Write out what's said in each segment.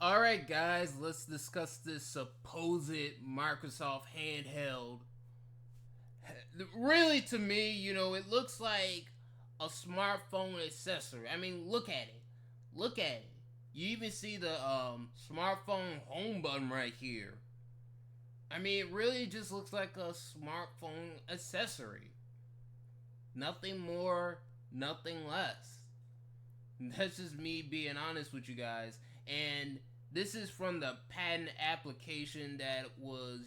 Alright guys, let's discuss this supposed Microsoft handheld. Really, to me, it looks like a smartphone accessory. I mean, look at it. Look at it. You even see the smartphone home button right here. I mean, it really just looks like a smartphone accessory. Nothing more, nothing less. That's just me being honest with you guys. And this is from the patent application that was,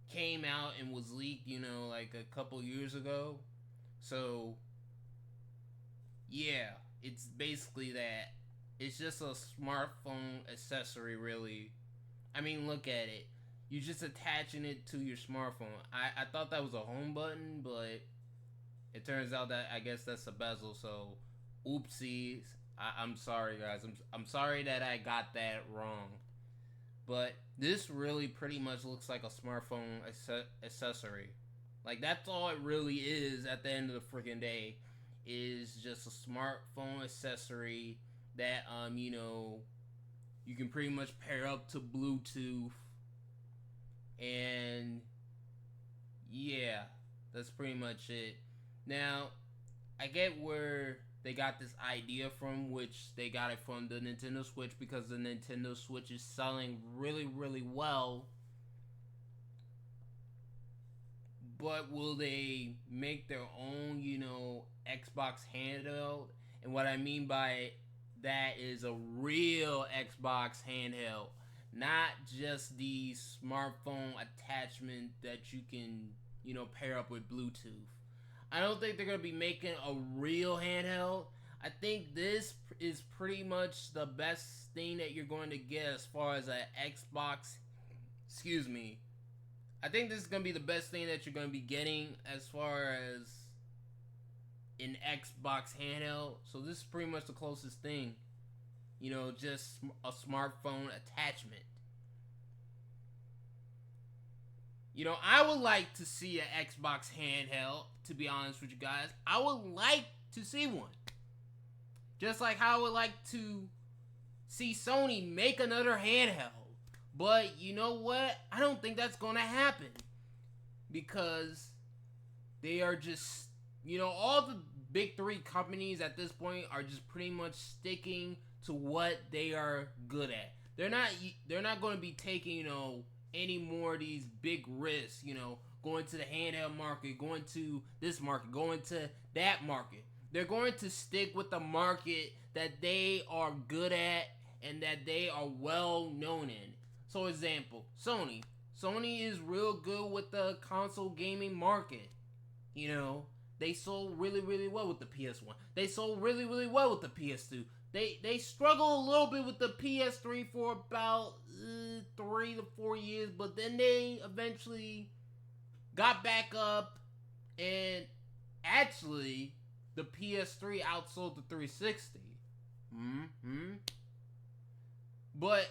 came out and was leaked, like a couple years ago. So, yeah, it's basically that. It's just a smartphone accessory, really. I mean, look at it. You're just attaching it to your smartphone. I thought that was a home button, but it turns out that I guess that's a bezel. So, oopsies. I'm sorry, guys. I'm sorry that I got that wrong. But this really pretty much looks like a smartphone accessory. Like, that's all it really is at the end of the freaking day. Is just a smartphone accessory that, you can pretty much pair up to Bluetooth. And, yeah, that's pretty much it. Now, I get where they got this idea from, which they got it from the Nintendo Switch because the Nintendo Switch is selling really, really well. But will they make their own, Xbox handheld? And what I mean by that is a real Xbox handheld, not just the smartphone attachment that you can, pair up with Bluetooth. I don't think they're going to be making a real handheld. I think this is pretty much the best thing that you're going to get as far as an Xbox. Excuse me. I think this is going to be the best thing that you're going to be getting as far as an Xbox handheld. So this is pretty much the closest thing. Just a smartphone attachment. I would like to see an Xbox handheld, to be honest with you guys. I would like to see one. Just like how I would like to see Sony make another handheld. But you know what? I don't think that's going to happen. Because they are just, all the big three companies at this point are just pretty much sticking to what they are good at. They're not going to be taking, any more of these big risks, going to the handheld market, going to this market, going to that market. They're going to stick with the market that they are good at and that they are well known in. So, example, Sony. Sony is real good with the console gaming market. They sold really, really well with the PS1. They sold really, really well with the PS2. They struggled a little bit with the PS3 for about 3 to 4 years, but then they eventually got back up, and actually, the PS3 outsold the 360. But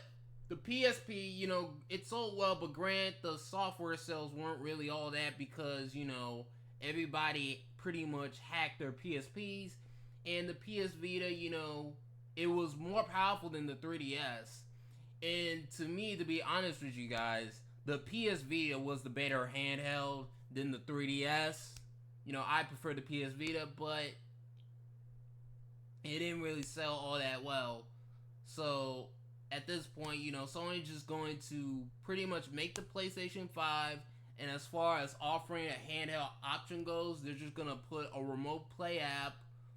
the PSP, it sold well, but granted, the software sales weren't really all that because, everybody pretty much hacked their PSPs, and the PS Vita, it was more powerful than the 3DS. And to me, to be honest with you guys, the PS Vita was the better handheld than the 3DS. I prefer the PS Vita, but it didn't really sell all that well. So, at this point, Sony's just going to pretty much make the PlayStation 5, and as far as offering a handheld option goes, they're just going to put a remote play app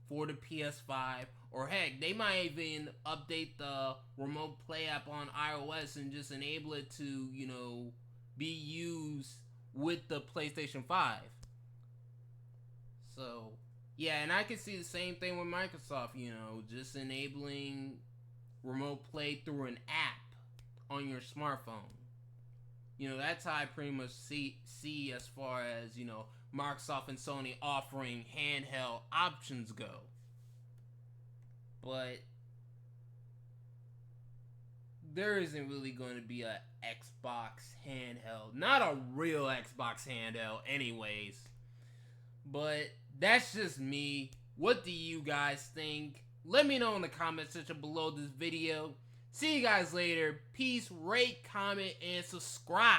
for the PS5, or heck, they might even update the remote play app on iOS and just enable it to, be used with the PlayStation 5. So, yeah, and I can see the same thing with Microsoft, just enabling remote play through an app on your smartphone. That's how I pretty much see as far as, Microsoft and Sony offering handheld options go. But there isn't really going to be a Xbox handheld. Not a real Xbox handheld anyways. But that's just me. What do you guys think? Let me know in the comment section below this video. See you guys later. Peace, rate, comment, and subscribe.